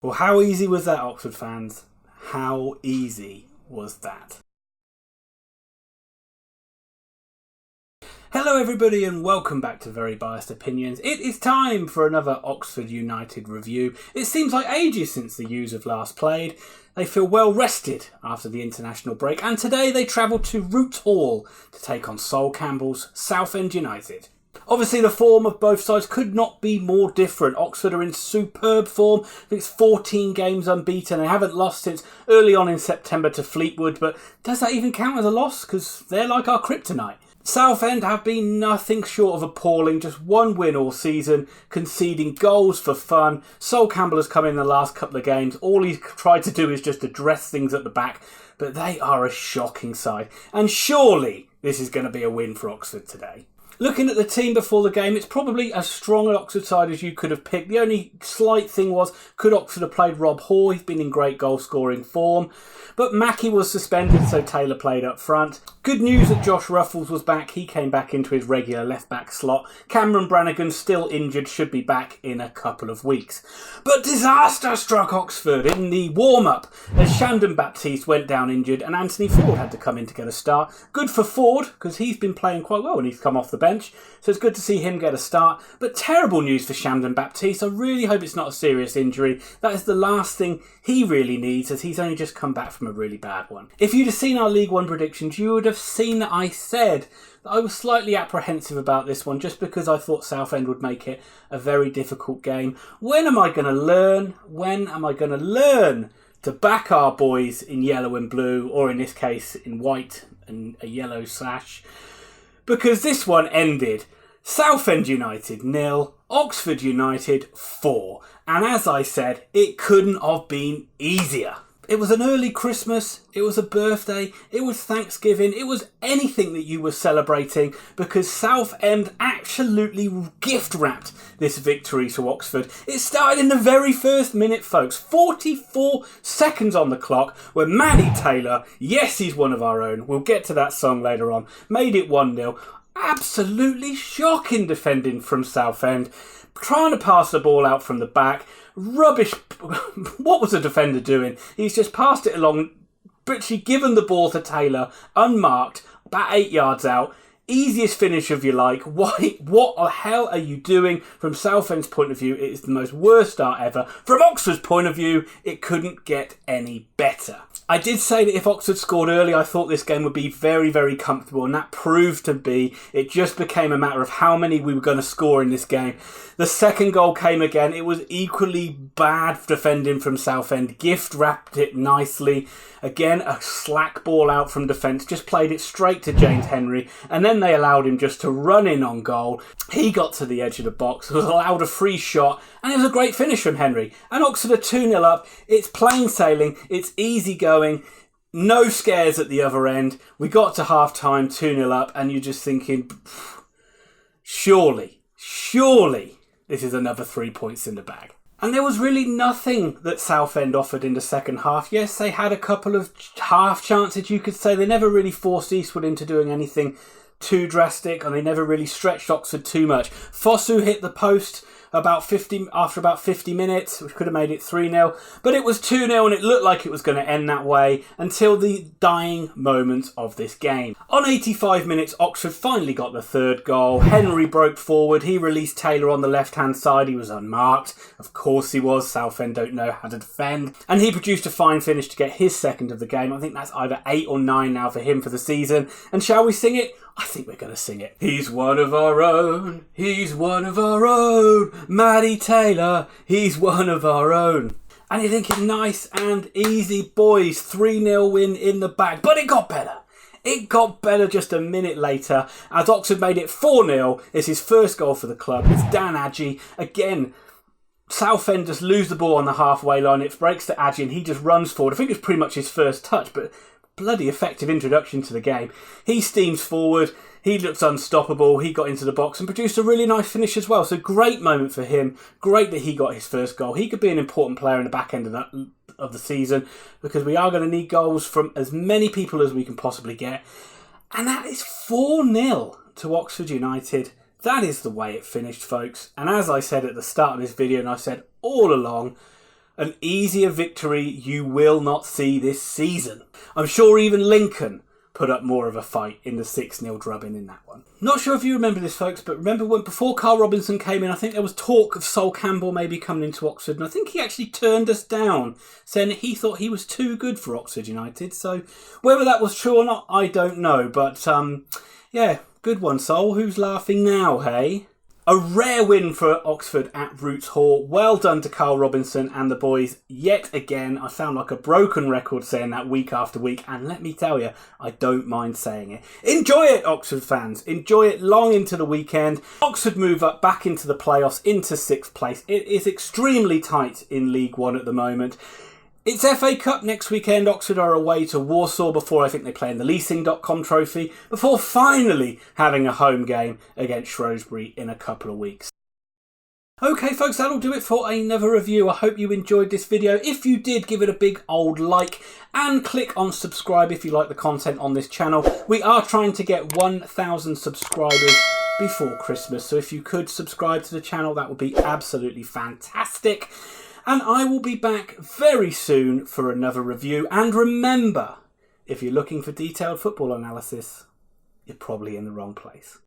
Well, how easy was that, Oxford fans? How easy was that? Hello everybody and welcome back to Very Biased Opinions. It is time for another Oxford United review. It seems like ages since the U's have last played. They feel well rested after the international break, and today they travel to Root Hall to take on Sol Campbell's Southend United. Obviously the form of both sides could not be more different. Oxford are in superb form. I think it's 14 games unbeaten. They haven't lost since early on in September to Fleetwood, but does that even count as a loss? Because they're like our kryptonite. Southend have been nothing short of appalling, just one win all season, conceding goals for fun. Sol Campbell has come in the last couple of games. All he's tried to do is just address things at the back, but they are a shocking side. And surely this is going to be a win for Oxford today. Looking at the team before the game, it's probably as strong an Oxford side as you could have picked. The only slight thing was, could Oxford have played Rob Hoare? He's been in great goal-scoring form. But Mackie was suspended, so Taylor played up front. Good news that Josh Ruffles was back. He came back into his regular left-back slot. Cameron Brannigan, still injured, should be back in a couple of weeks. But disaster struck Oxford in the warm-up as Shandon Baptiste went down injured and Anthony Ford had to come in to get a start. Good for Ford, because he's been playing quite well when he's come off the bench. So it's good to see him get a start. But terrible news for Shandon Baptiste. I really hope it's not a serious injury. That is the last thing he really needs, as he's only just come back from a really bad one. If you'd have seen our League One predictions, you would have seen that I said that I was slightly apprehensive about this one, just because I thought Southend would make it a very difficult game. When am I going to learn? When am I going to learn to back our boys in yellow and blue, or in this case in white and a yellow sash? Because this one ended Southend United 0, Oxford United 4. And as I said, it couldn't have been easier. It was an early Christmas, it was a birthday, it was Thanksgiving, it was anything that you were celebrating, because Southend absolutely gift-wrapped this victory to Oxford. It started in the very first minute, folks. 44 seconds on the clock, where Matty Taylor, yes, he's one of our own, we'll get to that song later on, made it 1-0. Absolutely shocking defending from Southend. Trying to pass the ball out from the back. Rubbish. What was the defender doing? He's just passed it along, literally given the ball to Taylor, unmarked, about 8 yards out. Easiest finish if you like. Why? What the hell are you doing? From Southend's point of view, it is the most worst start ever. From Oxford's point of view, it couldn't get any better. I did say that if Oxford scored early, I thought this game would be very, very comfortable, and that proved to be. It just became a matter of how many we were going to score in this game. The second goal came again. It was equally bad defending from Southend. Gift wrapped it nicely. Again, a slack ball out from defence. Just played it straight to James Henry, and then they allowed him just to run in on goal. He got to the edge of the box, was allowed a free shot, and it was a great finish from Henry. And Oxford are 2-0 up. It's plain sailing. It's easy going. No scares at the other end. We got to half-time, 2-0 up, and you're just thinking, surely, this is another 3 points in the bag. And there was really nothing that Southend offered in the second half. Yes, they had a couple of half chances, you could say. They never really forced Eastwood into doing anything too drastic, and they never really stretched Oxford too much. Fosu hit the post after about 50 minutes, which could have made it 3-0, but it was 2-0 and it looked like it was going to end that way until the dying moments of this game. On 85 minutes, Oxford finally got the third goal. Henry broke forward. He released Taylor on the left-hand side. He was unmarked. Of course he was. Southend don't know how to defend. And he produced a fine finish to get his second of the game. I think that's either 8 or 9 now for him for the season. And shall we sing it? I think we're going to sing it. He's one of our own. He's one of our own. Matty Taylor. He's one of our own. And you're thinking, nice and easy, boys. 3-0 win in the bag. But it got better. It got better just a minute later as Oxford made it 4-0. It's his first goal for the club. It's Dan Agyei. Again, Southend just lose the ball on the halfway line. It breaks to Agyei and he just runs forward. I think it's pretty much his first touch, but bloody effective introduction to the game. He steams forward. He looks unstoppable. He got into the box and produced a really nice finish as well. So great moment for him. Great that he got his first goal. He could be an important player in the back end of the season, because we are going to need goals from as many people as we can possibly get. And that is 4-0 to Oxford United. That is the way it finished, folks. And as I said at the start of this video, and I said all along, An easier victory you will not see this season. I'm sure even Lincoln put up more of a fight in the 6-0 drubbing in that one. Not sure if you remember this, folks, but remember when before Carl Robinson came in, I think there was talk of Sol Campbell maybe coming into Oxford, and I think he actually turned us down, saying that he thought he was too good for Oxford United. So whether that was true or not, I don't know. But yeah, good one, Sol. Who's laughing now, hey? A rare win for Oxford at Roots Hall. Well done to Carl Robinson and the boys yet again. I sound like a broken record saying that week after week, and let me tell you, I don't mind saying it. Enjoy it, Oxford fans. Enjoy it long into the weekend. Oxford move up back into the playoffs, into 6th place. It is extremely tight in League One at the moment. It's FA Cup next weekend. Oxford are away to Warsaw before I think they play in the Leasing.com trophy, before finally having a home game against Shrewsbury in a couple of weeks. Okay folks, that'll do it for another review. I hope you enjoyed this video. If you did, give it a big old like and click on subscribe if you like the content on this channel. We are trying to get 1,000 subscribers before Christmas, so if you could subscribe to the channel, that would be absolutely fantastic. And I will be back very soon for another review. And remember, if you're looking for detailed football analysis, you're probably in the wrong place.